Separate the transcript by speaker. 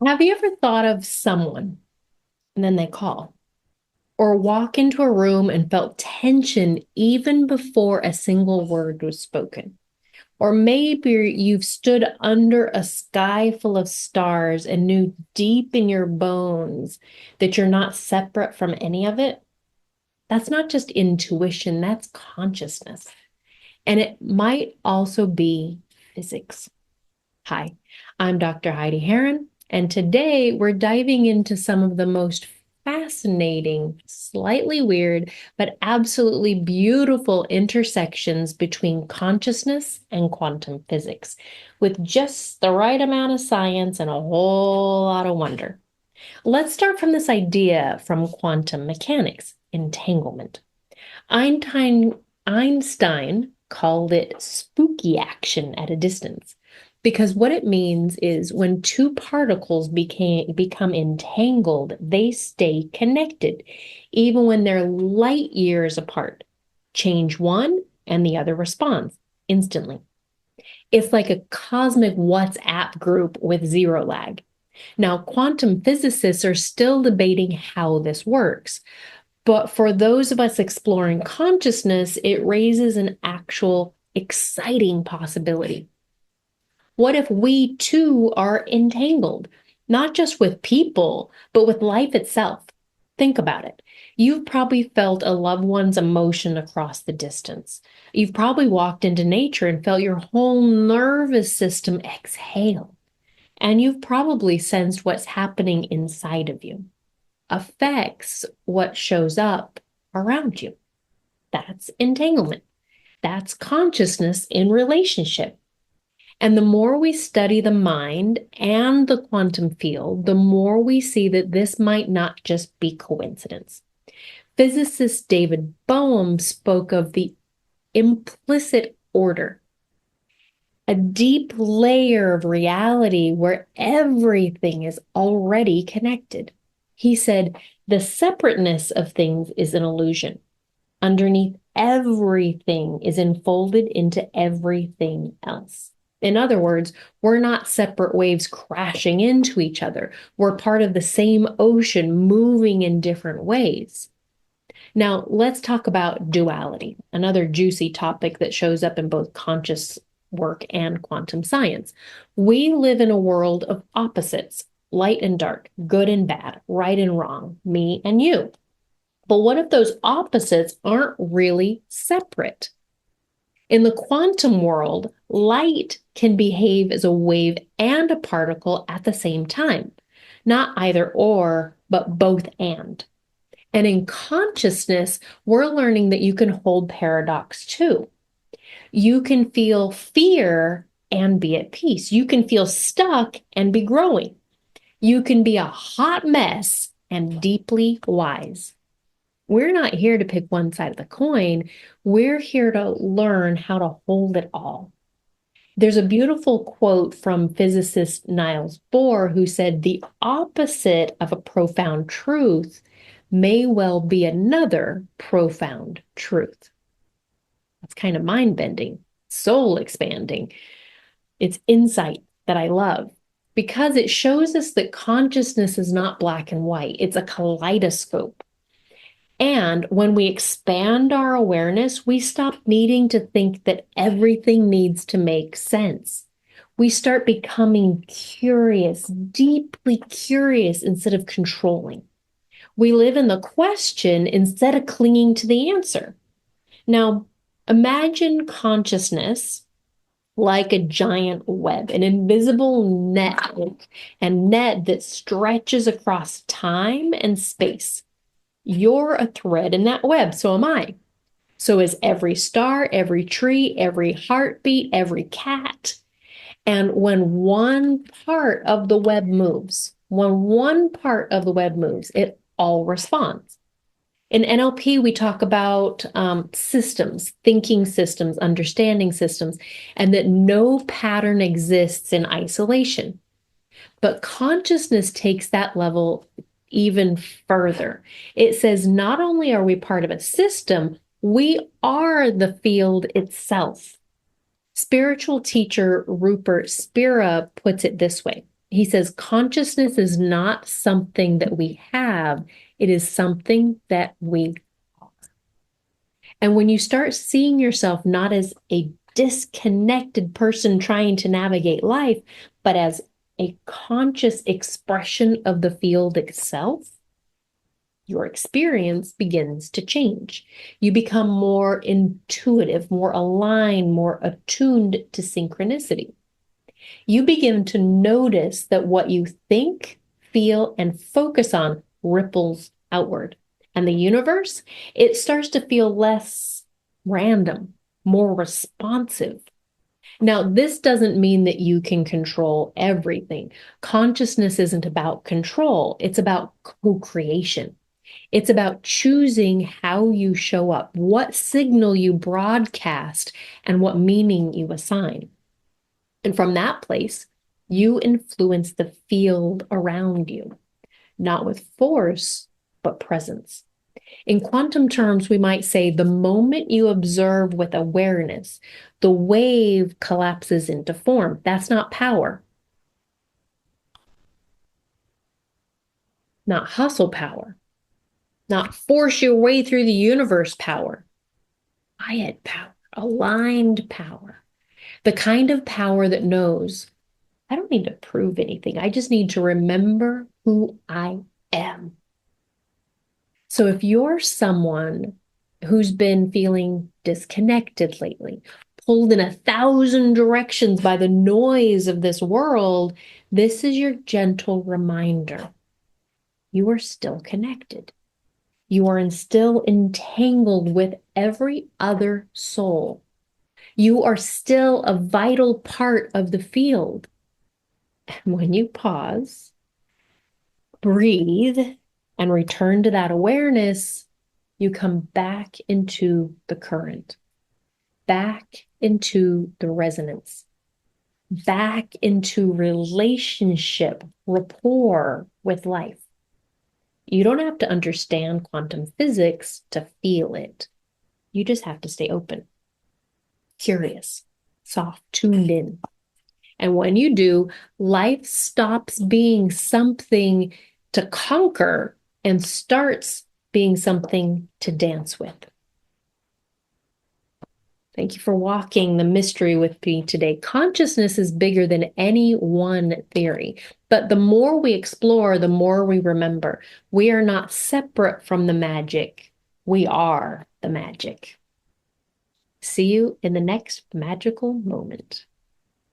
Speaker 1: Have you ever thought of someone and then they call, or walk into a room and felt tension even before a single word was spoken? Or maybe you've stood under a sky full of stars and knew deep in your bones that you're not separate from any of it? That's not just intuition, that's consciousness. And it might also be physics. Hi, I'm Dr. Heidi Heron, and today we're diving into some of the most fascinating, slightly weird, but absolutely beautiful intersections between consciousness and quantum physics, with just the right amount of science and a whole lot of wonder. Let's start from this idea from quantum mechanics, entanglement. Einstein, Einstein called it spooky action at a distance because what it means is when two particles become entangled, they stay connected, even when they're light years apart. Change one, and the other responds instantly. It's like a cosmic WhatsApp group with zero lag. Now, quantum physicists are still debating how this works, but for those of us exploring consciousness, it raises an actual exciting possibility. What if we too are entangled, not just with people, but with life itself? Think about it. You've probably felt a loved one's emotion across the distance. You've probably walked into nature and felt your whole nervous system exhale. And you've probably sensed what's happening inside of you affects what shows up around you. That's entanglement. That's consciousness in relationship. And the more we study the mind and the quantum field, the more we see that this might not just be coincidence. Physicist David Bohm spoke of the implicit order, a deep layer of reality where everything is already connected. He said, the separateness of things is an illusion. Underneath everything is enfolded into everything else. In other words, we're not separate waves crashing into each other. We're part of the same ocean moving in different ways. Now, let's talk about duality, another juicy topic that shows up in both conscious work and quantum science. We live in a world of opposites, light and dark, good and bad, right and wrong, me and you. But what if those opposites aren't really separate? In the quantum world, light can behave as a wave and a particle at the same time, not either or, but both and. And in consciousness, we're learning that you can hold paradox too. You can feel fear and be at peace. You can feel stuck and be growing. You can be a hot mess and deeply wise. We're not here to pick one side of the coin. We're here to learn how to hold it all. There's a beautiful quote from physicist Niels Bohr who said, the opposite of a profound truth may well be another profound truth. That's kind of mind bending, soul expanding. It's insight that I love because it shows us that consciousness is not black and white, it's a kaleidoscope. And when we expand our awareness, we stop needing to think that everything needs to make sense. We start becoming curious, deeply curious instead of controlling. We live in the question instead of clinging to the answer. Now, imagine consciousness like a giant web, an invisible network, and net that stretches across time and space. You're a thread in that web, so am I. So is every star, every tree, every heartbeat, every cat. And when one part of the web moves, it all responds. In NLP, we talk about systems, thinking systems, understanding systems, and that no pattern exists in isolation. But consciousness takes that level even further. It says not only are we part of a system, we are the field itself. Spiritual teacher Rupert Spira puts it this way. He says, consciousness is not something that we have, it is something that we are. And when you start seeing yourself not as a disconnected person trying to navigate life, but as a conscious expression of the field itself, your experience begins to change. You become more intuitive, more aligned, more attuned to synchronicity. You begin to notice that what you think, feel, and focus on ripples outward. And the universe, it starts to feel less random, more responsive. Now, this doesn't mean that you can control everything. Consciousness isn't about control, it's about co-creation. It's about choosing how you show up, what signal you broadcast, and what meaning you assign. And from that place, you influence the field around you, not with force, but presence. In quantum terms, we might say the moment you observe with awareness, the wave collapses into form. That's not power, not hustle power, not force your way through the universe power. Quiet power, aligned power, the kind of power that knows I don't need to prove anything. I just need to remember who I am. So if you're someone who's been feeling disconnected lately, pulled in 1,000 directions by the noise of this world, this is your gentle reminder. You are still connected. You are still entangled with every other soul. You are still a vital part of the field. And when you pause, breathe, and return to that awareness, you come back into the current, back into the resonance, back into relationship, rapport with life. You don't have to understand quantum physics to feel it. You just have to stay open, curious, soft, tuned in. And when you do, life stops being something to conquer and starts being something to dance with. Thank you for walking the mystery with me today. Consciousness is bigger than any one theory, but the more we explore, the more we remember. We are not separate from the magic. We are the magic. See you in the next magical moment.